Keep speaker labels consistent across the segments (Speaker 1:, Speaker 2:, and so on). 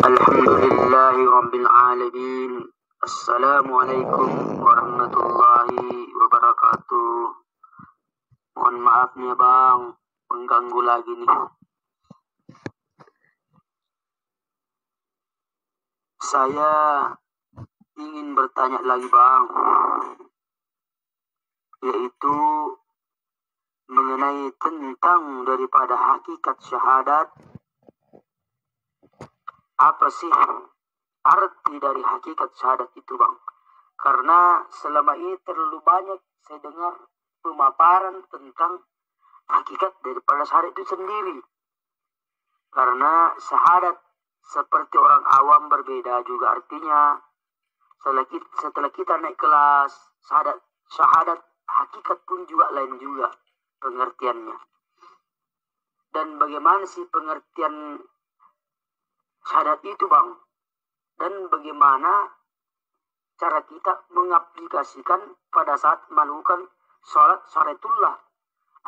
Speaker 1: Alhamdulillahi Rabbil Alamin. Assalamualaikum warahmatullahi wabarakatuh. Mohon maaf nih bang, mengganggu lagi nih. Saya ingin bertanya lagi bang, yaitu mengenai tentang daripada hakikat syahadat. Apa sih arti dari hakikat syahadat itu bang? Karena selama ini terlalu banyak saya dengar pemaparan tentang hakikat daripada syahadat itu sendiri. Karena syahadat seperti orang awam berbeda juga artinya. Setelah kita naik kelas, syahadat hakikat pun juga lain juga pengertiannya. Dan bagaimana sih pengertian syahadat itu bang? Dan bagaimana cara kita mengaplikasikan pada saat melakukan sholat syaratullah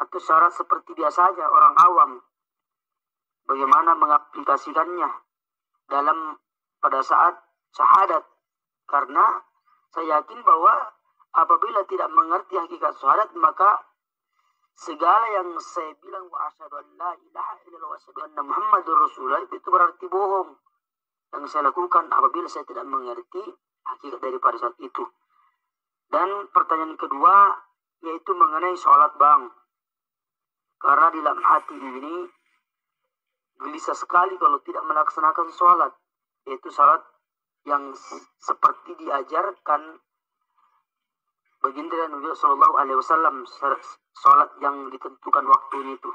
Speaker 1: atau syarat seperti biasa saja orang awam? Bagaimana mengaplikasikannya dalam pada saat syahadat? Karena saya yakin bahwa apabila tidak mengerti hakikat syahadat, maka segala yang saya bilang wa asyhadu an la ilaha illallah wa asyhadu anna muhammadur rasulullah itu berarti bohong yang saya lakukan apabila saya tidak mengerti hakikat daripada saat itu. Dan pertanyaan kedua yaitu mengenai sholat bang. Karena di dalam hati ini gelisah sekali kalau tidak melaksanakan sholat, yaitu sholat yang seperti diajarkan baginda Nabi Sallallahu Alaihi Wasallam, sholat yang ditentukan waktunya itu.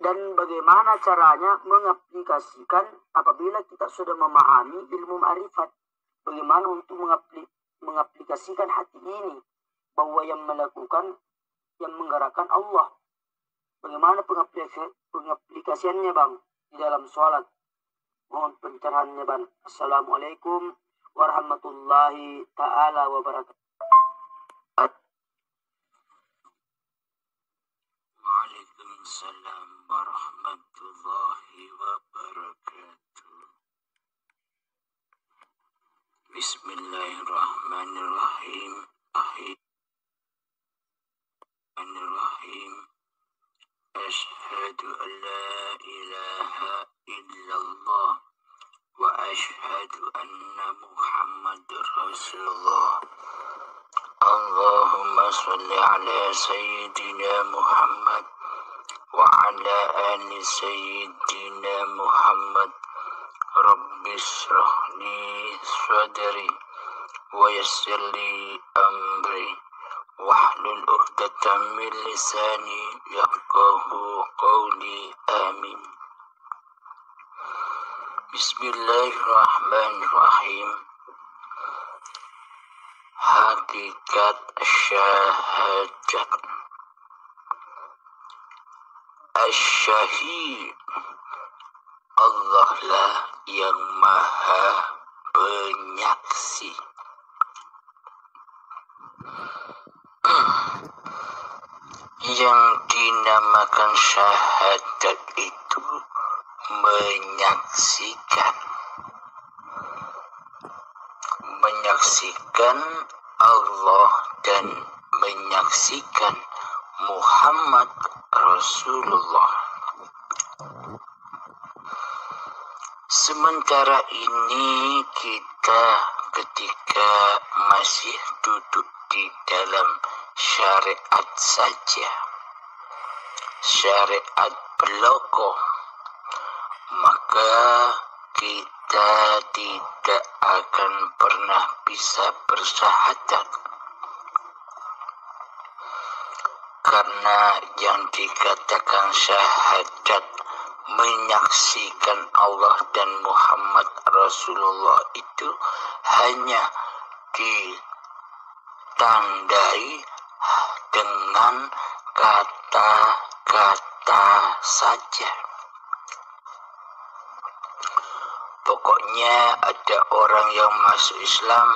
Speaker 1: Dan bagaimana caranya mengaplikasikan apabila kita sudah memahami ilmu ma'rifat? Bagaimana untuk mengaplikasikan hati ini bahwa yang melakukan, yang menggerakkan Allah? Bagaimana pengaplikasiannya bang di dalam sholat? Mohon pencerahannya bang. Assalamualaikum warahmatullahi ta'ala wabarakatuh.
Speaker 2: Waalaikumsalam warahmatullahi wabarakatuh. Bismillahirrahmanirrahim. Asyhadu an la ilaha illallah wa asyhadu anna Muhammadar Rasulullah. Allahumma salli ala sayyidina Muhammad wa ala ali sayyidina Muhammad. Rabbi shrah li sadri wa yassir li amri wahlul 'uqdatam min lisani yafqahu qawli. Amin. Bismillahirrahmanirrahim. Hakikat syahadat. Asyahid, Allah lah yang maha penyaksi. Yang dinamakan syahadat itu menyaksikan Allah dan menyaksikan Muhammad Rasulullah. Sementara ini kita ketika masih duduk di dalam syariat saja, syariat beloko, maka kita tidak akan pernah bisa bersyahadat. Karena yang dikatakan syahadat menyaksikan Allah dan Muhammad Rasulullah itu hanya ditandai dengan kata-kata saja. Pokoknya ada orang yang masuk Islam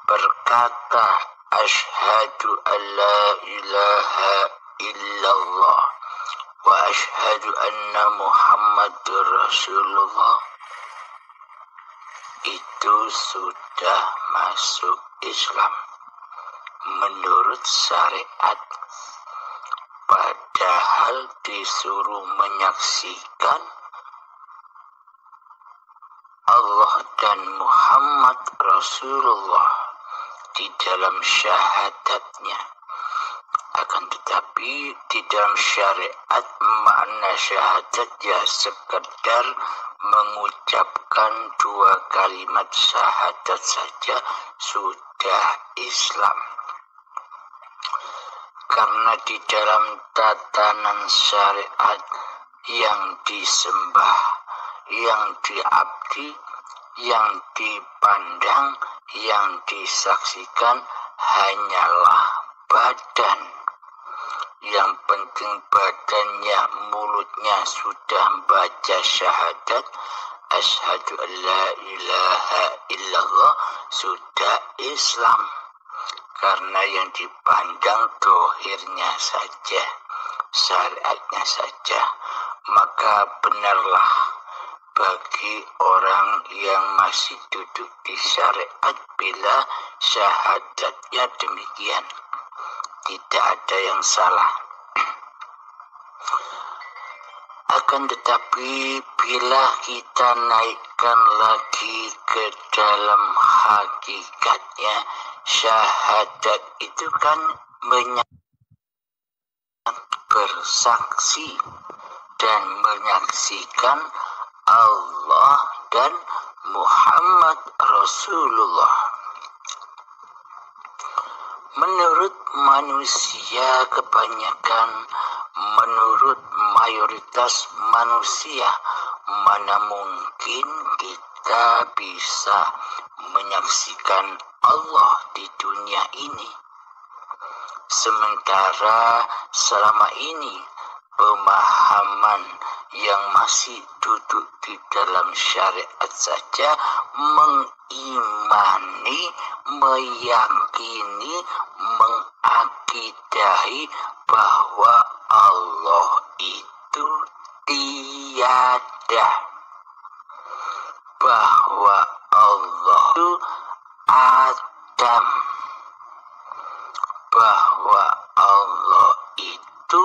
Speaker 2: berkata asyhadu alla ilaha illallah wa asyhadu anna Muhammadur Rasulullah. itu sudah masuk Islam menurut syariat, padahal disuruh menyaksikan Allah dan Muhammad Rasulullah di dalam syahadatnya. Akan tetapi di dalam syariat makna syahadat ya sekedar mengucapkan 2 kalimat syahadat saja sudah Islam. Karena di dalam tatanan syariat yang disembah, yang diabdi, yang dipandang, yang disaksikan hanyalah badan. Yang penting badannya, mulutnya sudah baca syahadat asyhadu an la ilaha illallah, sudah Islam. Karena yang dipandang dohirnya saja, syariatnya saja, maka benarlah bagi orang yang masih duduk di syariat bila syahadatnya demikian. Tidak ada yang salah. Akan tetapi bila kita naikkan lagi ke dalam hakikatnya, syahadat itu kan bersaksi dan menyaksikan Allah dan Muhammad Rasulullah. Menurut manusia kebanyakan, menurut mayoritas manusia, mana mungkin kita bisa menyaksikan Allah di dunia ini. Sementara selama ini pemahaman yang masih duduk di dalam syariat saja mengimani, meyakini, mengakidahi bahwa Allah itu tiada, bahwa Allah itu Adam, bahwa Allah itu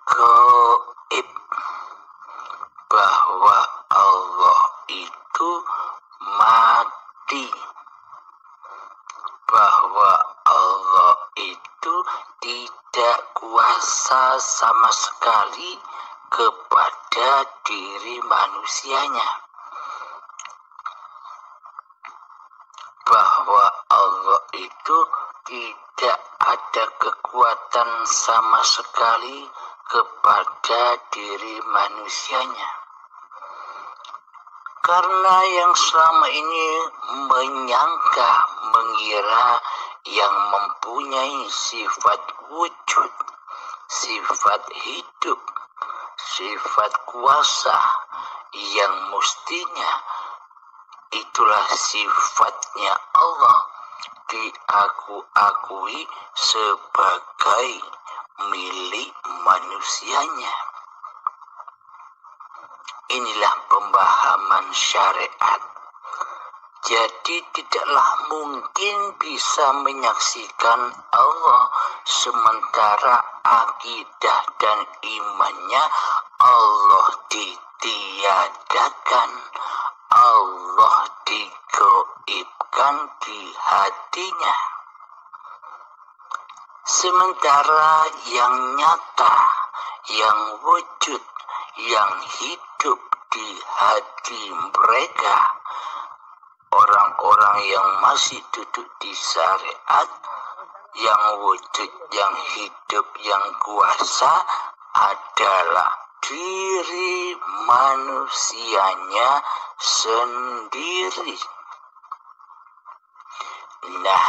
Speaker 2: gaib, bahwa Allah itu mati, bahwa Allah itu tidak kuasa sama sekali kepada diri manusianya, bahwa Allah itu tidak ada kekuatan sama sekali kepada diri manusianya. Karena yang selama ini menyangka, mengira yang mempunyai sifat wujud, sifat hidup, sifat kuasa yang mestinya itulah sifatnya Allah, diakui sebagai milik manusianya. Inilah pemahaman syariat. Jadi tidaklah mungkin bisa menyaksikan Allah sementara akidah dan imannya Allah ditiadakan, Allah digaibkan di hatinya. Sementara yang nyata, yang wujud, yang hidup di hati mereka, orang-orang yang masih duduk di syariat, yang wujud, yang hidup, yang kuasa adalah diri manusianya sendiri. Nah,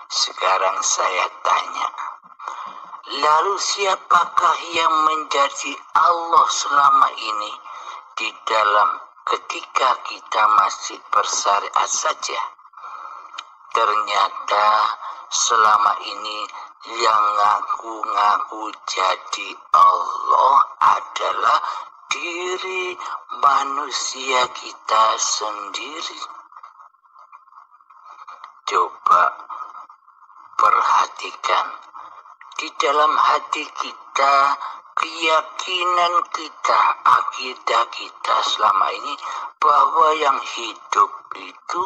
Speaker 2: sekarang saya tanya, lalu siapakah yang menjadi Allah selama ini di dalam ketika kita masih bersyariat saja? Ternyata selama ini yang ngaku-ngaku jadi Allah adalah diri manusia kita sendiri. Coba perhatikan di dalam hati kita, keyakinan kita, akidah kita selama ini bahwa yang hidup itu,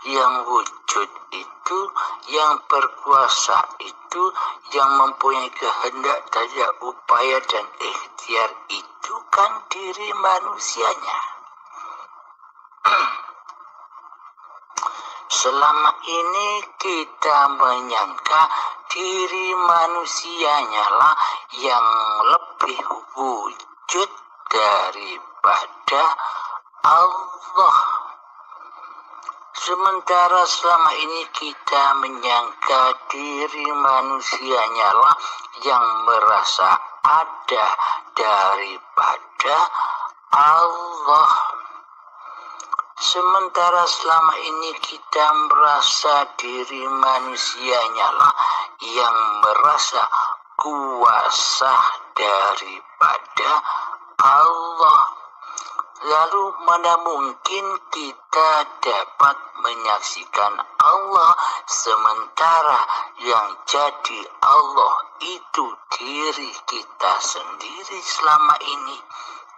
Speaker 2: yang wujud itu, yang berkuasa itu, yang mempunyai kehendak, daya, upaya dan ikhtiar itu kan diri manusianya. Selama ini kita menyangka diri manusianya lah yang lebih wujud daripada Allah. Sementara selama ini kita menyangka diri manusianya lah yang merasa ada daripada Allah. Sementara selama ini kita merasa diri manusianya lah yang merasa kuasa daripada Allah. Lalu mana mungkin kita dapat menyaksikan Allah sementara yang jadi Allah itu diri kita sendiri selama ini,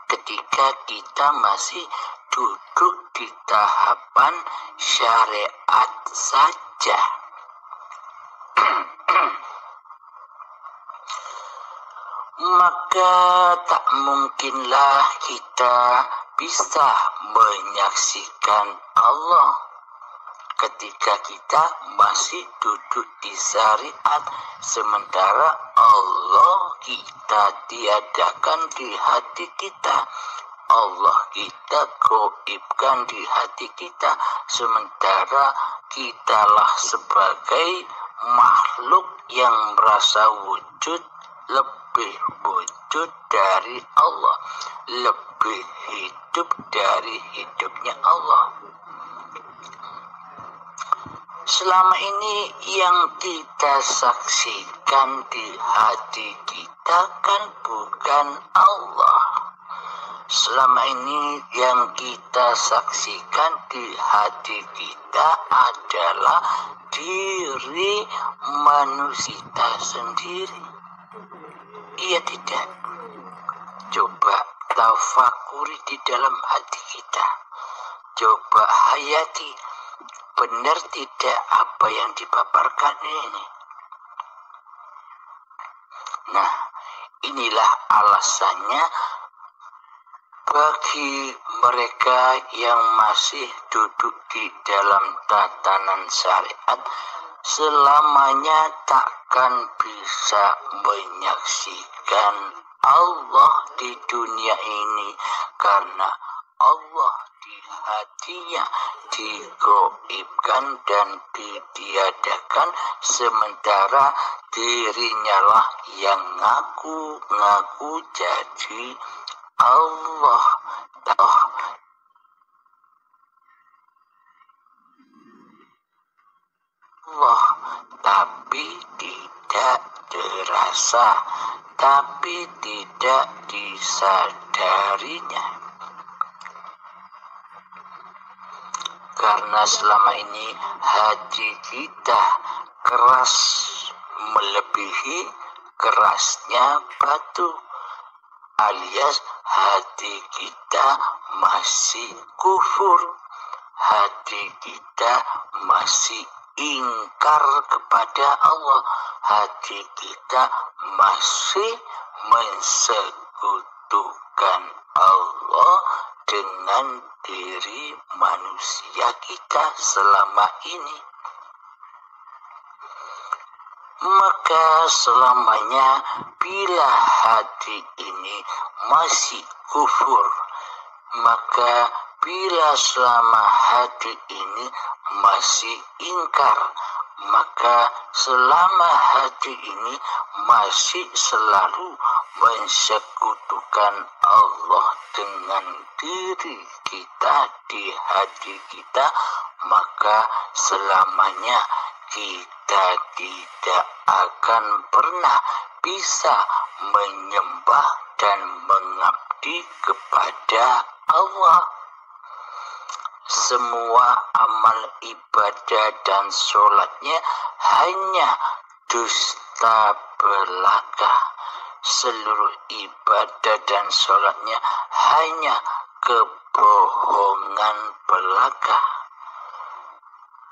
Speaker 2: ketika kita masih duduk di tahapan syariat saja. Maka tak mungkinlah kita bisa menyaksikan Allah ketika kita masih duduk di syariat, sementara Allah kita tiadakan di hati kita. Allah kita goibkan di hati kita, sementara kitalah sebagai makhluk yang merasa wujud, lebih wujud dari Allah, lebih hidup dari hidupnya Allah. Selama ini yang kita saksikan di hati kita kan bukan Allah. Selama ini yang kita saksikan di hati kita adalah diri manusia sendiri. Iya tidak? Coba tafakuri di dalam hati kita. Coba hayati, benar tidak apa yang dipaparkan ini? Nah, inilah alasannya bagi mereka yang masih duduk di dalam tatanan syariat, selamanya takkan bisa menyaksikan Allah di dunia ini, karena Allah di hatinya digoibkan dan ditiadakan, sementara dirinya lah yang ngaku jadi Allah. Allah, tapi tidak terasa, tapi tidak disadarinya. Karena selama ini hati kita keras melebihi kerasnya batu, alias hati kita masih kufur, hati kita masih ingkar kepada Allah, hati kita masih mensekutukan Allah dengan diri manusia kita selama ini. Maka selamanya bila hati ini masih kufur, maka bila selama hati ini masih ingkar, maka selama hati ini masih selalu mensekutukan Allah dengan diri kita di hati kita, maka selamanya kita tidak akan pernah bisa menyembah dan mengabdi mengabdi kepada Allah. Semua amal ibadah dan sholatnya hanya dusta belaka. Seluruh ibadah dan sholatnya hanya kebohongan belaka.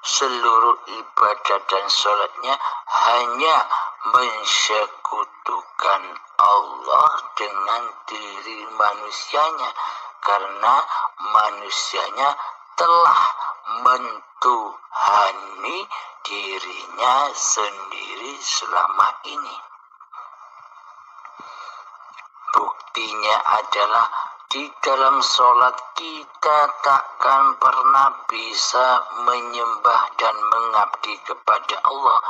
Speaker 2: Seluruh ibadah dan sholatnya hanya mensekutukan Allah dengan diri manusianya, karena manusianya telah mentuhani dirinya sendiri selama ini. Buktinya adalah di dalam sholat kita takkan pernah bisa menyembah dan mengabdi kepada Allah.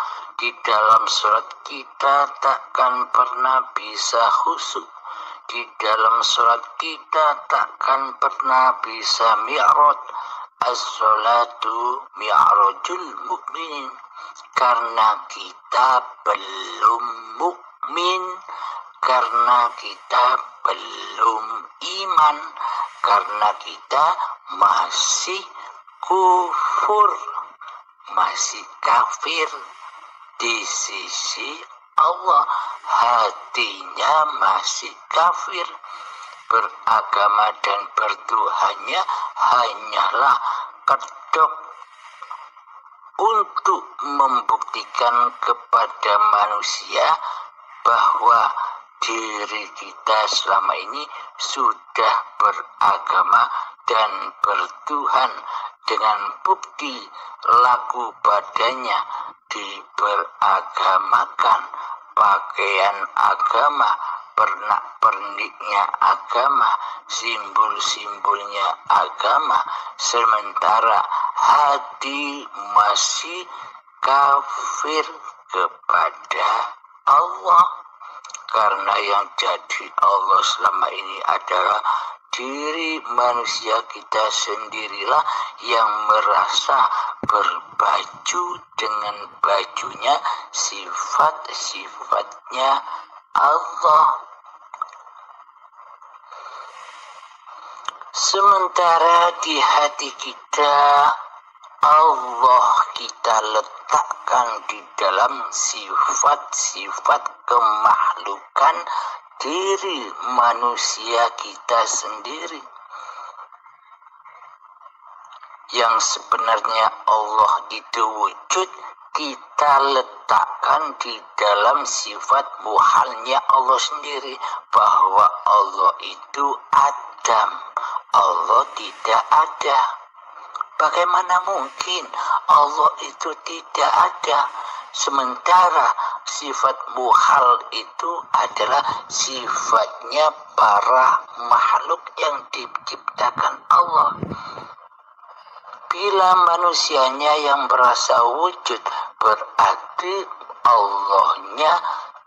Speaker 2: Di dalam sholat kita takkan pernah bisa khusyuk. Di dalam sholat kita takkan pernah bisa mi'raj. As-sholatu mi'rajul mu'minin. Karena kita belum mukmin, karena kita belum iman, karena kita masih kufur, masih kafir di sisi Allah. Hatinya masih kafir. Beragama dan bertuhannya hanyalah kedok untuk membuktikan kepada manusia bahwa diri kita selama ini sudah beragama dan bertuhan, dengan bukti laku badannya diberagamakan, pakaian agama, pernak-perniknya agama, simbol-simbolnya agama, sementara hati masih kafir kepada Allah. Karena yang jadi Allah selama ini adalah diri manusia kita sendirilah yang merasa berbaju dengan bajunya sifat-sifatnya Allah. Sementara di hati kita Allah kita letakkan di dalam sifat-sifat kemakhlukan diri manusia kita sendiri, yang sebenarnya Allah itu wujud, kita letakkan di dalam sifat muhalnya Allah sendiri, bahwa Allah itu Adam, Allah tidak ada. Bagaimana mungkin Allah itu tidak ada, sementara sifat muhal itu adalah sifatnya para makhluk yang diciptakan Allah. Bila manusianya yang merasa wujud, berarti Allahnya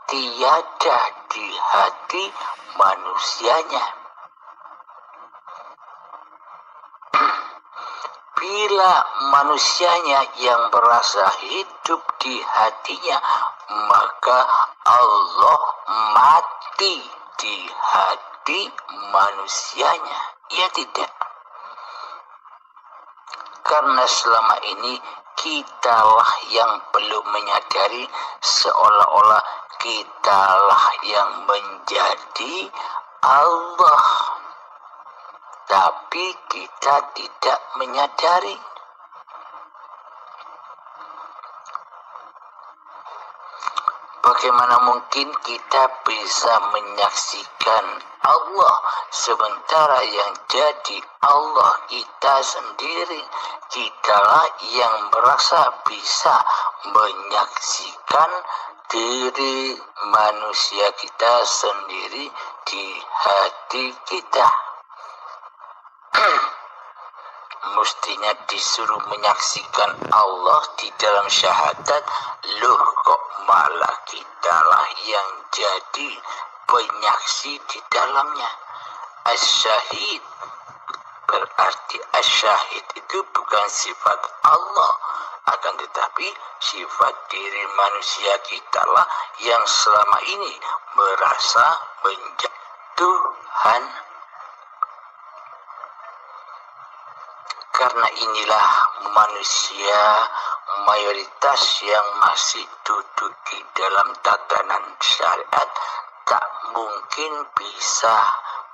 Speaker 2: tiada di hati manusianya. Bila manusianya yang merasa hidup di hatinya, maka Allah mati di hati manusianya. Ya tidak. Karena selama ini kitalah yang belum menyadari, seolah-olah kitalah yang menjadi Allah. Tapi kita tidak menyadari. Bagaimana mungkin kita bisa menyaksikan Allah sementara yang jadi Allah kita sendiri? Kitalah yang merasa bisa menyaksikan diri manusia kita sendiri di hati kita. Mestinya disuruh menyaksikan Allah di dalam syahadat, loh kok malah kitalah yang jadi penyaksi di dalamnya. As-syahid berarti as-syahid itu bukan sifat Allah, akan tetapi sifat diri manusia kitalah yang selama ini merasa menjadi Tuhan Karena inilah manusia mayoritas yang masih duduk di dalam tatanan syariat tak mungkin bisa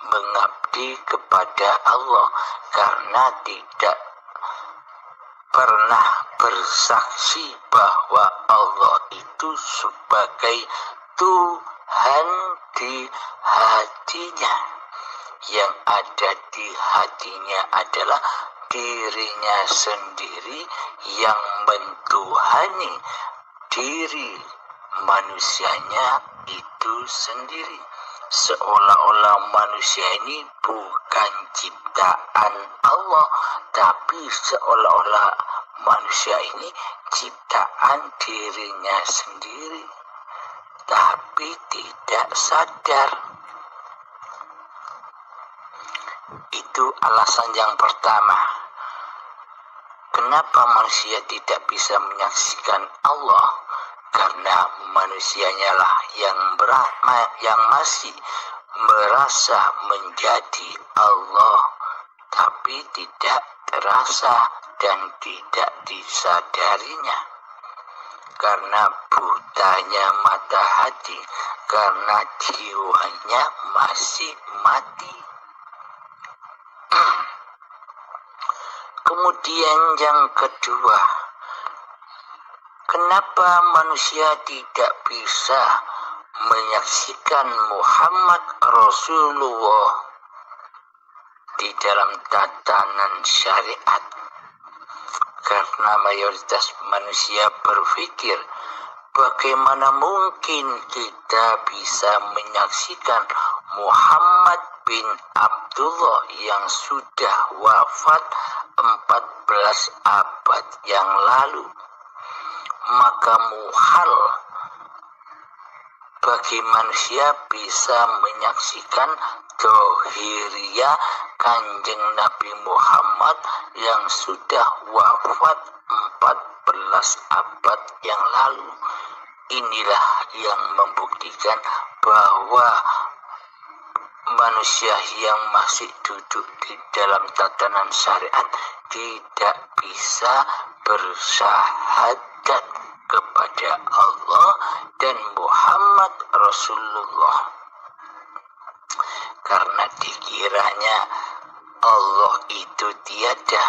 Speaker 2: mengabdi kepada Allah karena tidak pernah bersaksi bahwa Allah itu sebagai Tuhan di hatinya. Yang ada di hatinya adalah dirinya sendiri yang mentuhani diri manusianya itu sendiri. Seolah-olah manusia ini bukan ciptaan Allah, tapi seolah-olah manusia ini ciptaan dirinya sendiri, tapi tidak sadar. Itu alasan yang pertama. Kenapa manusia tidak bisa menyaksikan Allah? Karena manusianya lah yang masih merasa menjadi Allah, tapi tidak terasa dan tidak disadarinya. Karena butanya mata hati, karena jiwanya masih mati. Kemudian yang kedua, kenapa manusia tidak bisa menyaksikan Muhammad Rasulullah di dalam tatanan syariat? Karena mayoritas manusia berpikir, bagaimana mungkin kita bisa menyaksikan Muhammad bin Abdullah yang sudah wafat 14 abad yang lalu? Maka muhal bagi manusia bisa menyaksikan dohiriyah Kanjeng Nabi Muhammad yang sudah wafat 14 abad yang lalu. Inilah yang membuktikan bahwa manusia yang masih duduk di dalam tatanan syariat tidak bisa bersyahadat kepada Allah dan Muhammad Rasulullah, karena dikiranya Allah itu tiada,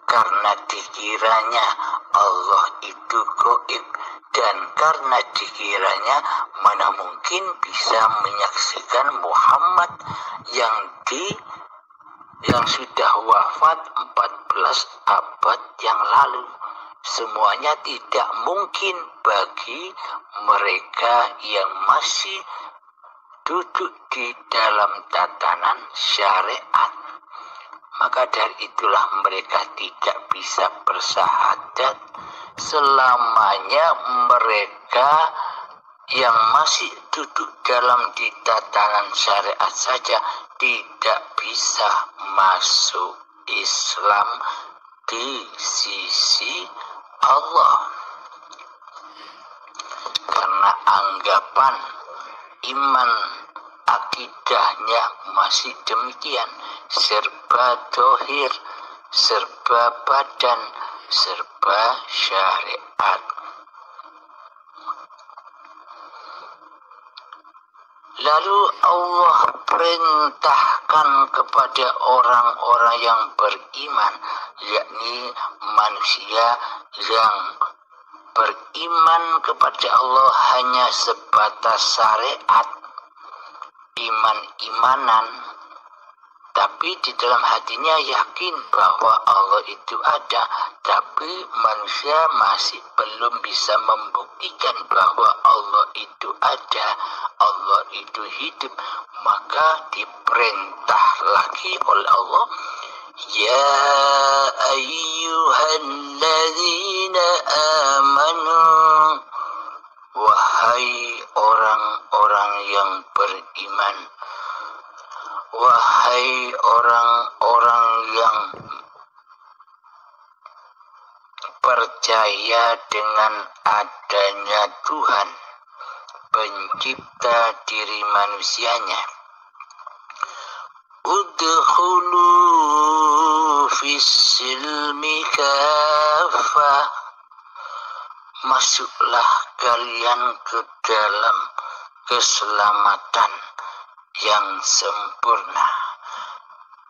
Speaker 2: karena dikiranya Allah itu gaib, dan karena dikiranya mana mungkin bisa menyaksikan Muhammad yang sudah wafat 14 abad yang lalu. Semuanya tidak mungkin bagi mereka yang masih duduk di dalam tatanan syariat. Maka dari itulah mereka tidak bisa bersyahadat selamanya mereka yang masih duduk dalam di tatanan syariat saja tidak bisa masuk Islam di sisi Allah, karena anggapan iman akidahnya masih demikian, serba dohir, serba badan, serba syariat. Lalu Allah perintahkan kepada orang-orang yang beriman, yakni manusia yang beriman kepada Allah hanya sebatas syariat, iman-imanan, tapi di dalam hatinya yakin bahwa Allah itu ada, tapi manusia masih belum bisa membuktikan bahwa Allah itu ada, Allah itu hidup. Maka diperintah lagi oleh Allah, ya ayyuhalladzina amanu, wahai orang-orang yang beriman, wahai orang-orang yang percaya dengan adanya Tuhan, pencipta diri manusianya. udkhulu fis-silmi kafah, masuklah kalian ke dalam keselamatan yang sempurna.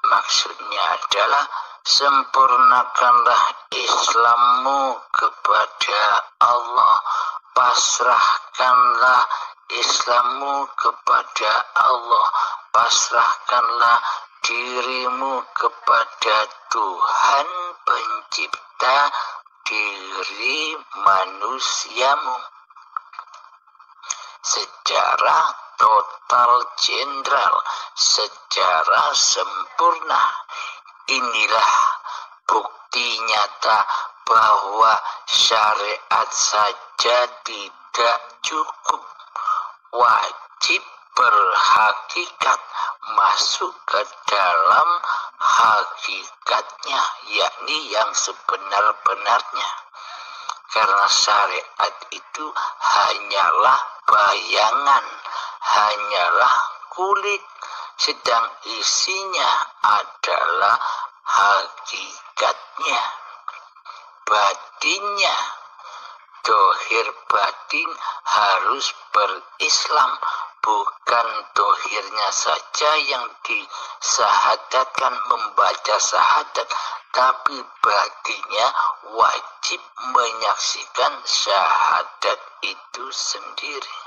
Speaker 2: Maksudnya adalah sempurnakanlah Islammu kepada Allah, pasrahkanlah Islammu kepada Allah, pasrahkanlah dirimu kepada Tuhan pencipta diri manusiamu secara total, general, secara sempurna. Inilah bukti nyata bahwa syariat saja tidak cukup. Wajib berhakikat, masuk ke dalam hakikatnya, yakni yang sebenar-benarnya. Karena syariat itu hanyalah bayangan, hanyalah kulit, sedang isinya adalah hakikatnya, batinnya. Dohir batin harus berislam, bukan dohirnya saja yang disahadatkan membaca syahadat, tapi batinnya wajib menyaksikan syahadat itu sendiri.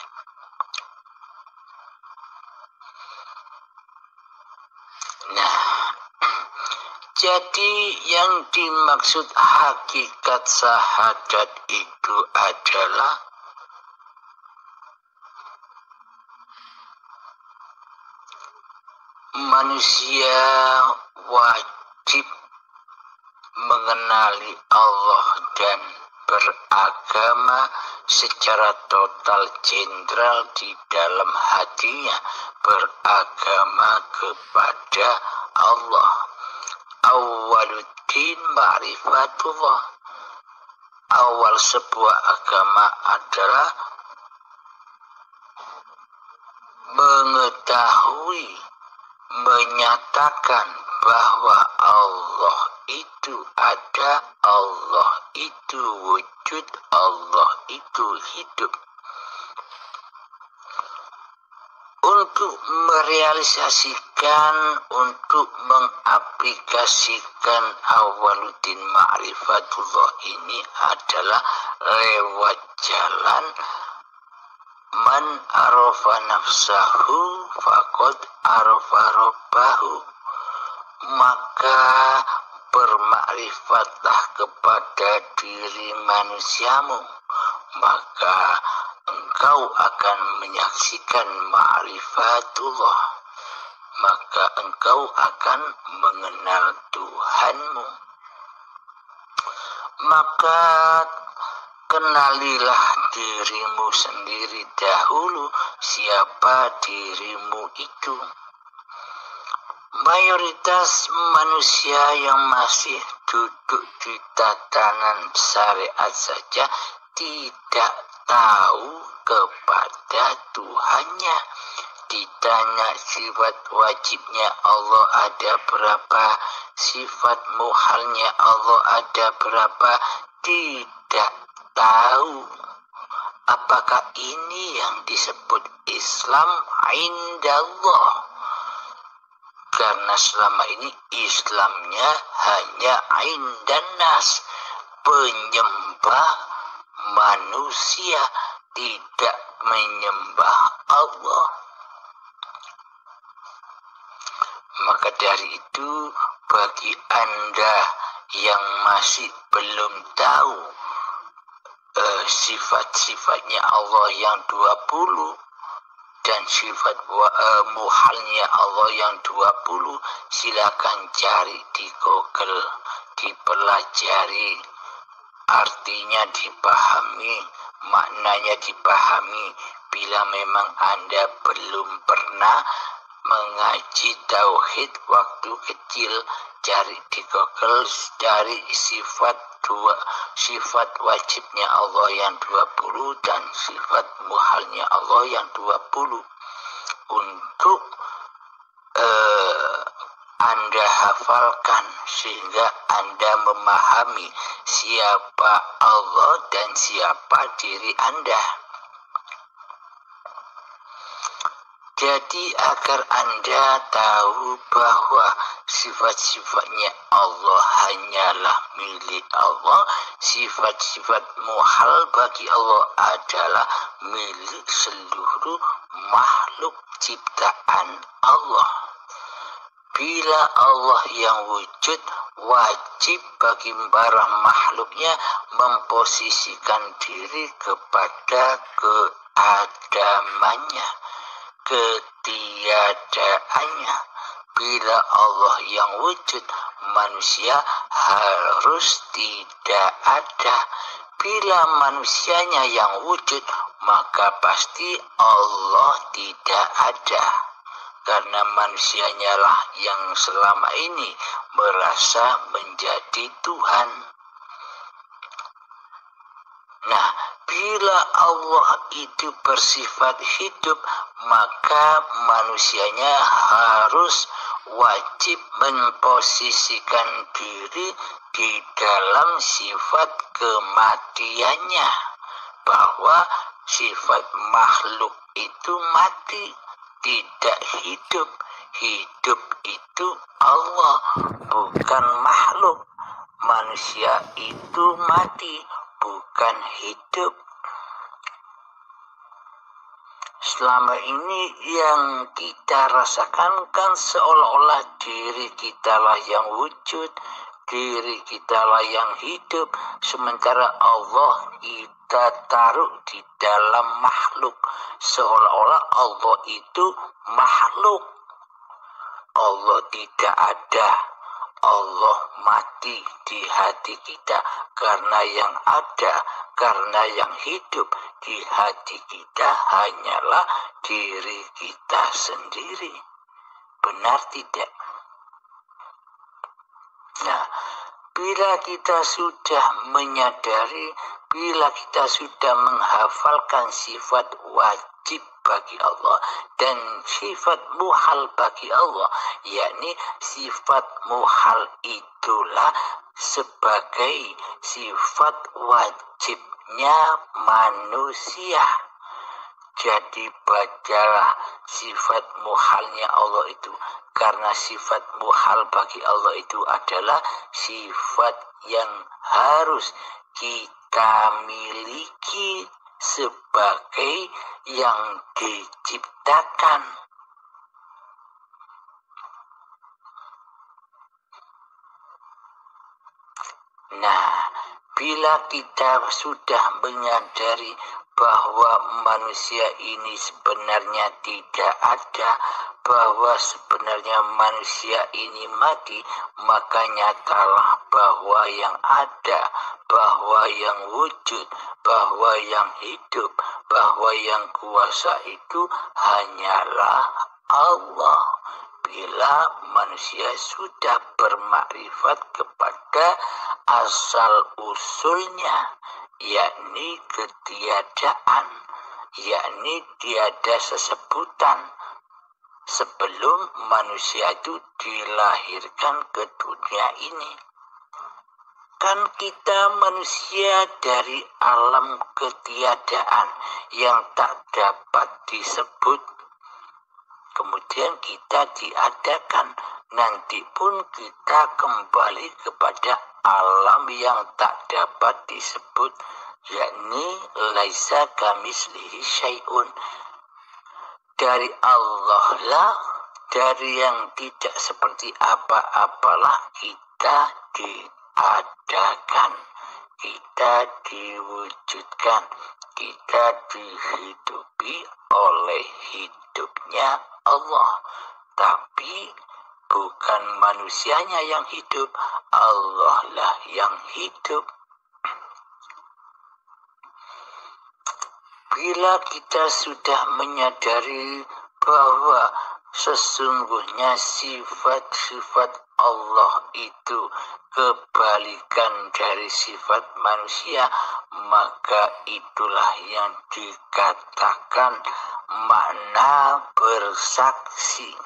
Speaker 2: Nah, jadi yang dimaksud hakikat syahadat itu adalah manusia wajib mengenali Allah dan beragama secara total general di dalam hatinya, beragama kepada Allah. Awaluddin ma'rifatullah. Awal sebuah agama adalah mengetahui, menyatakan bahwa Allah itu ada, Allah itu wujud, Allah itu hidup. Untuk merealisasikan, untuk mengaplikasikan awaluddin ma'rifatullah ini adalah lewat jalan man arafa nafsahu faqad arafa rabbahu. Maka bermakrifatlah kepada diri manusiamu, maka engkau akan menyaksikan ma'rifatullah, maka engkau akan mengenal Tuhanmu. Maka kenalilah dirimu sendiri dahulu, siapa dirimu itu. Mayoritas manusia yang masih duduk di tatanan syariat saja tidak tahu kepada Tuhannya. Ditanya sifat wajibnya Allah ada berapa, sifat muhalnya Allah ada berapa, tidak tahu. Apakah ini yang disebut Islam indallah? Karena selama ini Islamnya hanya indannas, penyembah manusia, tidak menyembah Allah. Maka dari itu, bagi Anda yang masih belum tahu sifat-sifatnya Allah yang 20 dan sifat muhalnya Allah yang 20, silakan cari di Google, dipelajari, artinya dipahami, maknanya dipahami. Bila memang Anda belum pernah mengaji tauhid waktu kecil, cari di Google, cari sifat wajibnya Allah yang 20 dan sifat muhalnya Allah yang 20. Untuk Anda hafalkan sehingga Anda memahami siapa Allah dan siapa diri Anda. Jadi agar Anda tahu bahwa sifat-sifatnya Allah hanyalah milik Allah, sifat-sifat muhal bagi Allah adalah milik seluruh makhluk ciptaan Allah. Bila Allah yang wujud, wajib bagi para makhluknya memposisikan diri kepada keadamannya, ketiadaannya. Bila Allah yang wujud, manusia harus tidak ada. Bila manusianya yang wujud, maka pasti Allah tidak ada. Karena manusianya lah yang selama ini merasa menjadi Tuhan. Nah, bila Allah itu bersifat hidup, maka manusianya harus wajib memposisikan diri di dalam sifat kematiannya, bahwa sifat makhluk itu mati, tidak hidup. Hidup itu Allah, bukan makhluk. Manusia itu mati, bukan hidup. Selama ini yang kita rasakan kan seolah-olah diri kita lah yang wujud, diri kita lah yang hidup, sementara Allah kita taruh di dalam makhluk, seolah-olah Allah itu makhluk. Allah tidak ada, Allah mati di hati kita, karena yang ada, karena yang hidup di hati kita hanyalah diri kita sendiri. Benar tidak? Nah, bila kita sudah menyadari, bila kita sudah menghafalkan sifat wajib bagi Allah dan sifat muhal bagi Allah, yakni sifat muhal itulah sebagai sifat wajibnya manusia. Jadi bacalah sifat muhalnya Allah itu, karena sifat muhal bagi Allah itu adalah sifat yang harus kita miliki sebagai yang diciptakan. Nah, bila kita sudah menyadari bahwa manusia ini sebenarnya tidak ada, bahwa sebenarnya manusia ini mati, maka nyatalah bahwa yang ada, bahwa yang wujud, bahwa yang hidup, bahwa yang kuasa itu hanyalah Allah. Bila manusia sudah bermakrifat kepada asal usulnya, yakni ketiadaan, yakni tiada sesebutan sebelum manusia itu dilahirkan ke dunia ini. Kan kita manusia dari alam ketiadaan yang tak dapat disebut, kemudian kita diadakan, nanti pun kita kembali kepada alam yang tak dapat disebut, yakni laisa kamislihi syai'un. Dari Allah lah, dari yang tidak seperti apa-apalah kita diadakan, kita diwujudkan, kita dihidupi oleh hidupnya Allah. Tapi bukan manusianya yang hidup, Allah lah yang hidup. Bila kita sudah menyadari bahwa sesungguhnya sifat-sifat Allah itu kebalikan dari sifat manusia, maka itulah yang dikatakan makna bersaksi.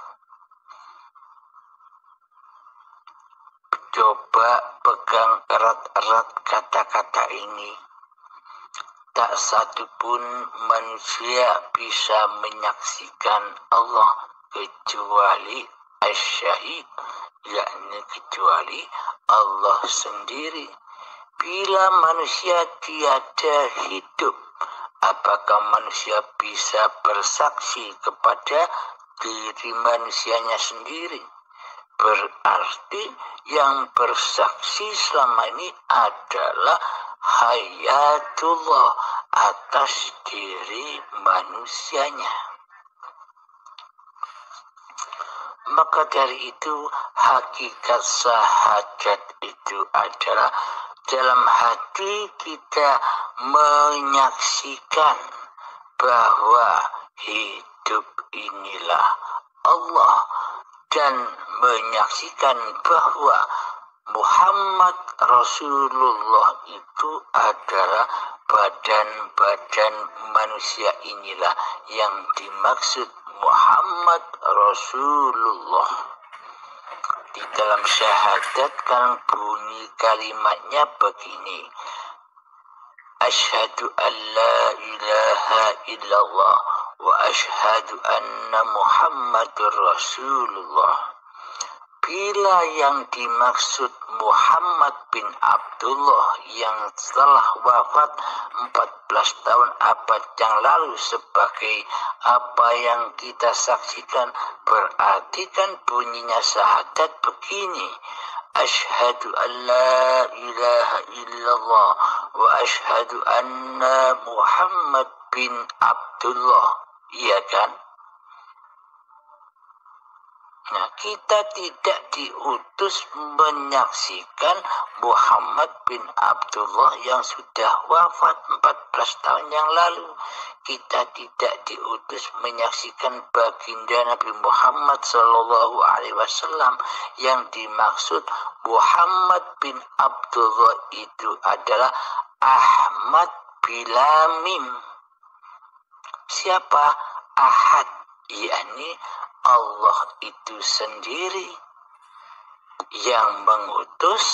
Speaker 2: Coba pegang erat-erat kata-kata ini. Tak satu pun manusia bisa menyaksikan Allah kecuali asyahid, yakni kecuali Allah sendiri. Bila manusia tiada hidup, apakah manusia bisa bersaksi kepada diri manusianya sendiri? Berarti yang bersaksi selama ini adalah hayatullah atas diri manusianya. Maka dari itu hakikat syahadat itu adalah dalam hati kita menyaksikan bahwa hidup inilah Allah dan menyaksikan bahwa Muhammad Rasulullah itu adalah badan-badan manusia inilah yang dimaksud Muhammad Rasulullah. Di dalam syahadat kan bunyi kalimatnya begini. Asyhadu an la ilaha illallah wa asyhadu anna Muhammadur Rasulullah. Bila yang dimaksud Muhammad bin Abdullah yang telah wafat 14 tahun abad yang lalu sebagai apa yang kita saksikan, berarti kan bunyinya syahadat begini. Asyhadu an la ilaha illallah wa asyhadu anna Muhammad bin Abdullah. Iya kan? Nah, kita tidak diutus menyaksikan Muhammad bin Abdullah yang sudah wafat 14 tahun yang lalu. Kita tidak diutus menyaksikan baginda Nabi Muhammad Sallallahu Alaihi Wasallam. Yang dimaksud Muhammad bin Abdullah itu adalah Ahmad bila mim. Siapa? Ahad, yakni Allah itu sendiri yang mengutus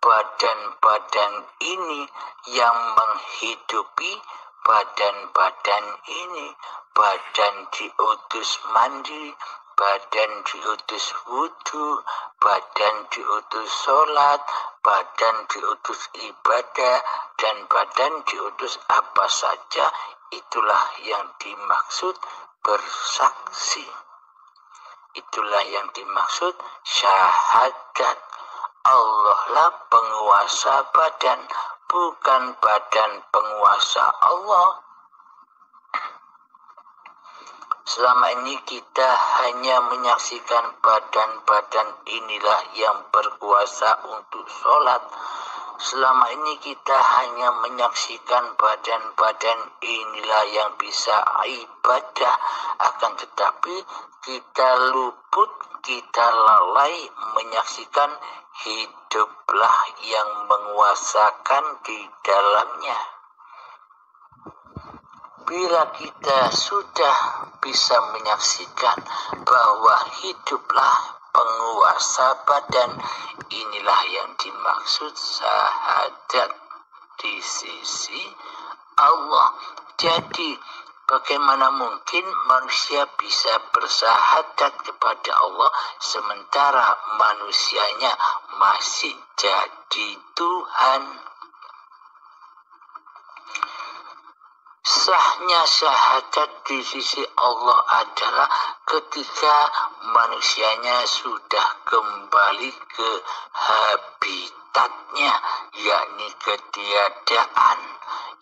Speaker 2: badan-badan ini, yang menghidupi badan-badan ini. Badan diutus mandi, badan diutus wudu, badan diutus sholat, badan diutus ibadah, dan badan diutus apa saja. Itulah yang dimaksud bersaksi. Itulah yang dimaksud syahadat. Allah lah penguasa badan, bukan badan penguasa Allah. Selama ini kita hanya menyaksikan badan-badan inilah yang berkuasa untuk sholat. Selama ini kita hanya menyaksikan badan-badan inilah yang bisa ibadah. Akan tetapi kita luput, kita lalai menyaksikan hiduplah yang menguasakan di dalamnya. Bila kita sudah bisa menyaksikan bahwa hiduplah penguasa badan, inilah yang dimaksud syahadat di sisi Allah. Jadi bagaimana mungkin manusia bisa bersyahadat kepada Allah sementara manusianya masih jadi Tuhan? Sahnya syahadat di sisi Allah adalah ketika manusianya sudah kembali ke habitatnya, yakni ketiadaan,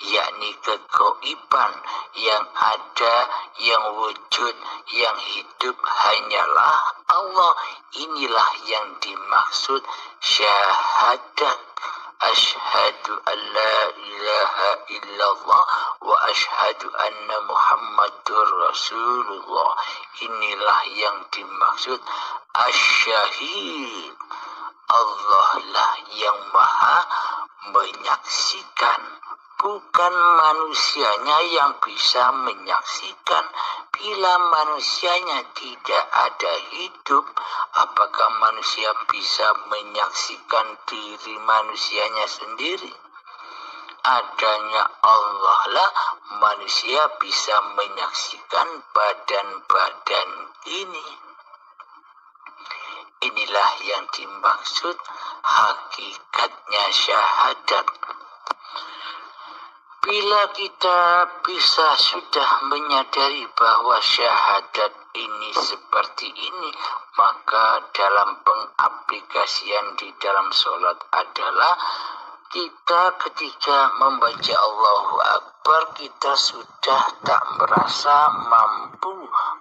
Speaker 2: yakni kegoiban. Yang ada, yang wujud, yang hidup hanyalah Allah. Inilah yang dimaksud syahadat. Asyhadu an la ilaha illallah wa asyhadu anna Muhammadur Rasulullah. Inilah yang dimaksud asyahid. Allah lah yang maha menyaksikan bukan manusianya yang bisa menyaksikan. Bila manusianya tidak ada hidup, apakah manusia bisa menyaksikan diri manusianya sendiri? Adanya Allah lah manusia bisa menyaksikan badan-badan ini. Inilah yang dimaksud hakikatnya syahadat. Bila kita bisa sudah menyadari bahwa syahadat ini seperti ini, maka dalam pengaplikasian di dalam sholat adalah kita ketika membaca Allahu Akbar, kita sudah tak merasa mampu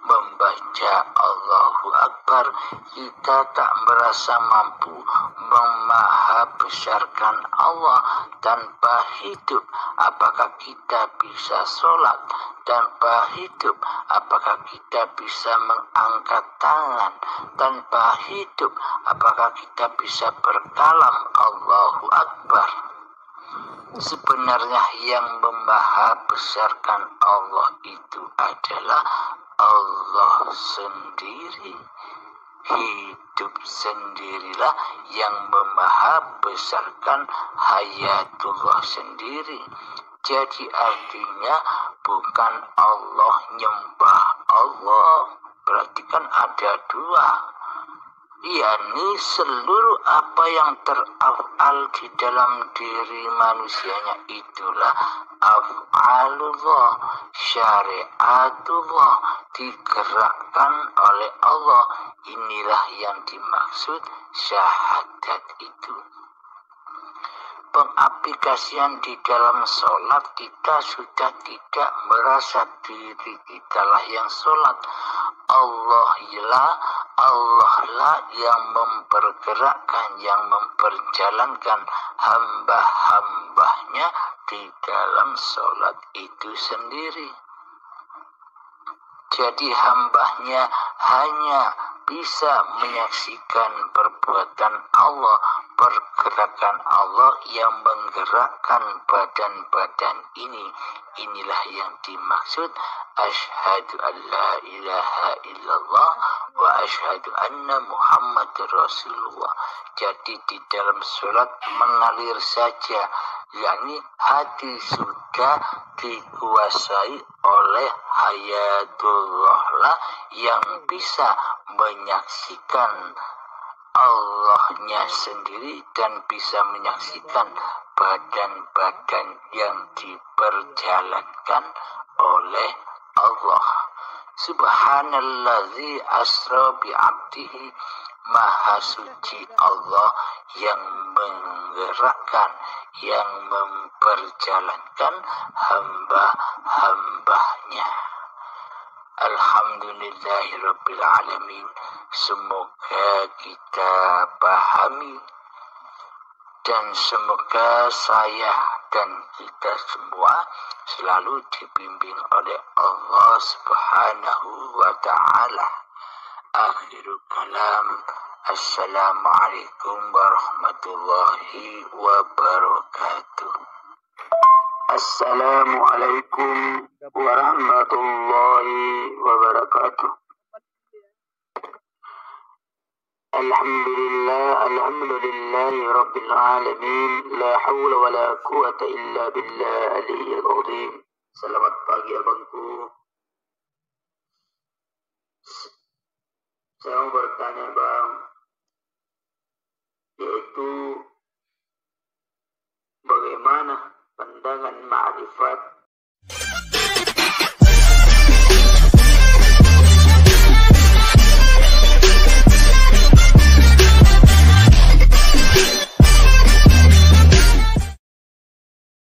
Speaker 2: membaca Allahu Akbar. Kita tak merasa mampu memahabesarkan Allah tanpa hidup. Apakah kita bisa sholat tanpa hidup? Apakah kita bisa mengangkat tangan tanpa hidup? Apakah kita bisa berkalam Allahu Akbar? Sebenarnya yang memahabesarkan Allah itu adalah Allah sendiri. Hidup sendirilah yang memahabesarkan hayatullah sendiri. Jadi artinya bukan Allah nyembah Allah, berarti kan ada dua, yakni seluruh apa yang terafal di dalam diri manusianya itulah af'alullah, syariatullah, digerakkan oleh Allah. Inilah yang dimaksud syahadat itu. Pengaplikasian di dalam sholat, kita sudah tidak merasa diri kita lah yang sholat. Allah lah yang mempergerakkan, yang memperjalankan hamba-hambanya di dalam sholat itu sendiri. Jadi hambanya hanya bisa menyaksikan perbuatan Allah, pergerakan Allah yang menggerakkan badan-badan ini. Inilah yang dimaksud asyhadu an la ilaha illallah wa asyhadu anna Muhammad Rasulullah. Jadi di dalam sholat mengalir saja, yakni hati sudah dikuasai oleh hayatullah lah yang bisa menyaksikan Allahnya sendiri dan bisa menyaksikan badan-badan yang diperjalankan oleh Allah. Subhanalladzi asra bi'abdihi, maha suci Allah yang menggerakkan, yang memperjalankan hamba-hambanya. Alhamdulillahirabbil alamin. Semoga kita pahami dan semoga saya dan kita semua selalu dibimbing oleh Allah Subhanahu wa ta'ala. Akhirul kalam. Assalamualaikum warahmatullahi wabarakatuh.
Speaker 1: Assalamualaikum warahmatullahi wabarakatuh. Alhamdulillahi rabbil alamin. La hawla wa la quwata illa billah aliyyil azim. Selamat pagi abangku. Saya mau bertanya bang, yaitu bagaimana pandangan ma'rifat